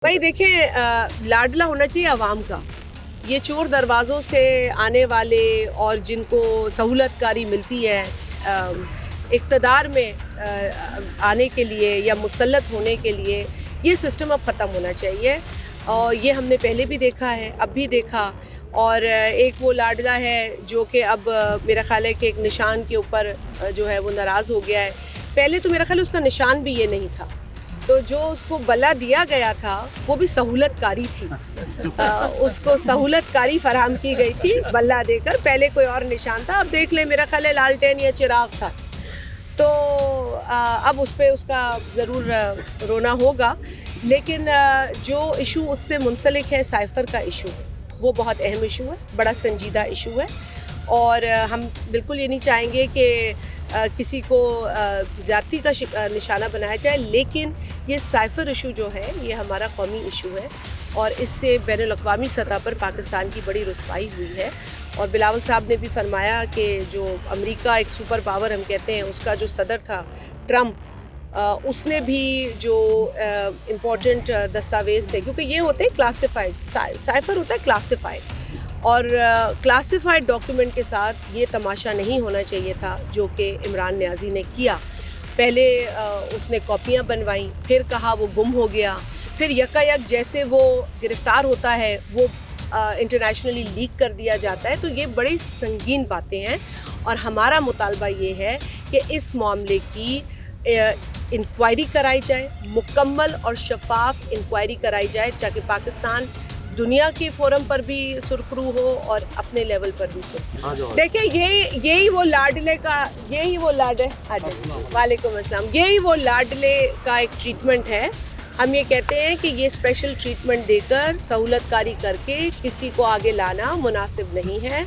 भाई देखें, लाडला होना चाहिए आवाम का। ये चोर दरवाज़ों से आने वाले और जिनको सहूलतकारी मिलती है इक़्तिदार में आने के लिए या मुसल्लत होने के लिए, ये सिस्टम अब ख़त्म होना चाहिए। और ये हमने पहले भी देखा है, अब भी देखा। और एक वो लाडला है जो कि अब मेरा ख़्याल है कि एक निशान के ऊपर जो है वो नाराज़ हो गया है। पहले तो मेरा ख़्याल है उसका निशान भी ये नहीं था, तो जो उसको बल्ला दिया गया था वो भी सहूलतकारी थी। उसको सहूलतकारी फराहम की गई थी बल्ला देकर। पहले कोई और निशान था, अब देख ले मेरा ख्याल है लालटेन या चिराग था। तो अब उस पर उसका ज़रूर रोना होगा। लेकिन जो इशू उससे मुंसलिक है, साइफ़र का इशू, वो बहुत अहम इशू है, बड़ा संजीदा इशू है। और हम बिल्कुल ये नहीं चाहेंगे कि किसी को ज़्यादती का निशाना बनाया जाए, लेकिन ये साइफ़र इशू जो है ये हमारा कौमी इशू है और इससे बैनुल-अक़वामी सतह पर पाकिस्तान की बड़ी रुसवाई हुई है। और बिलावल साहब ने भी फरमाया कि जो अमेरिका एक सुपर पावर हम कहते हैं, उसका जो सदर था ट्रम्प, उसने भी जो इम्पोर्टेंट दस्तावेज़ थे, क्योंकि ये होते हैं क्लासिफाइड, साइफ़र होता है क्लासिफाइड, और क्लासिफाइड डॉक्यूमेंट के साथ ये तमाशा नहीं होना चाहिए था जो कि इमरान नियाज़ी ने किया। पहले उसने कॉपियाँ बनवाई, फिर कहा वो गुम हो गया, फिर यकायक जैसे वो गिरफ़्तार होता है वो इंटरनेशनली लीक कर दिया जाता है। तो ये बड़ी संगीन बातें हैं और हमारा मुतालबा ये है कि इस मामले की इंक्वायरी कराई जाए, मुकम्मल और शफाफ इंक्वायरी कराई जाए, ताकि पाकिस्तान दुनिया के फोरम पर भी सुरखरू हो और अपने लेवल पर भी सुरखरू। देखिए यही वो लाडले वालेकुम अस्सलाम, यही वो लाडले का एक ट्रीटमेंट है। हम ये कहते हैं कि ये स्पेशल ट्रीटमेंट देकर सहूलतकारी करके किसी को आगे लाना मुनासिब नहीं है।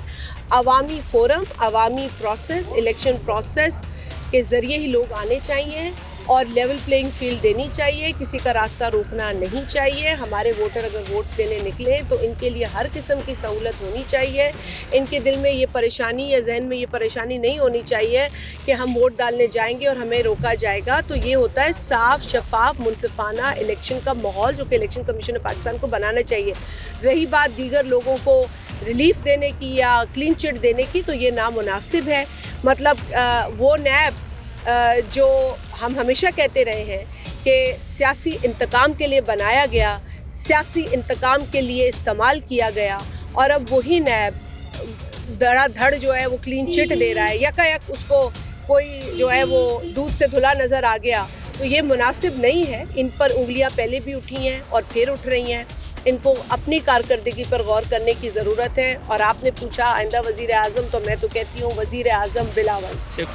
अवामी फोरम, अवामी प्रोसेस, इलेक्शन प्रोसेस के ज़रिए ही लोग आने चाहिए और लेवल प्लेइंग फील्ड देनी चाहिए, किसी का रास्ता रोकना नहीं चाहिए। हमारे वोटर अगर वोट देने निकले तो इनके लिए हर किस्म की सहूलत होनी चाहिए। इनके दिल में ये परेशानी या जहन में ये परेशानी नहीं होनी चाहिए कि हम वोट डालने जाएंगे और हमें रोका जाएगा। तो ये होता है साफ, शफाफ, मुनसिफाना इलेक्शन का माहौल जो कि इलेक्शन कमीशन ऑफ पाकिस्तान को बनाना चाहिए। रही बात दीगर लोगों को रिलीफ देने की या क्लीन चिट देने की, तो ये नामुनासिब है। मतलब वो नैब जो हम हमेशा कहते रहे हैं कि सियासी इंतकाम के लिए बनाया गया, सियासी इंतकाम के लिए इस्तेमाल किया गया, और अब वही नैब धड़ाधड़ जो है वो क्लीन चिट दे रहा है। यकायक उसको कोई जो है वो दूध से धुला नज़र आ गया, तो ये मुनासिब नहीं है। इन पर उंगलियां पहले भी उठी हैं और फिर उठ रही हैं। इनको अपनी कारकर्दगी पर गौर करने की ज़रूरत है। और आपने पूछा आइंदा वज़ीर आज़म, तो मैं तो कहती हूँ वज़ीर आज़म बिलावल।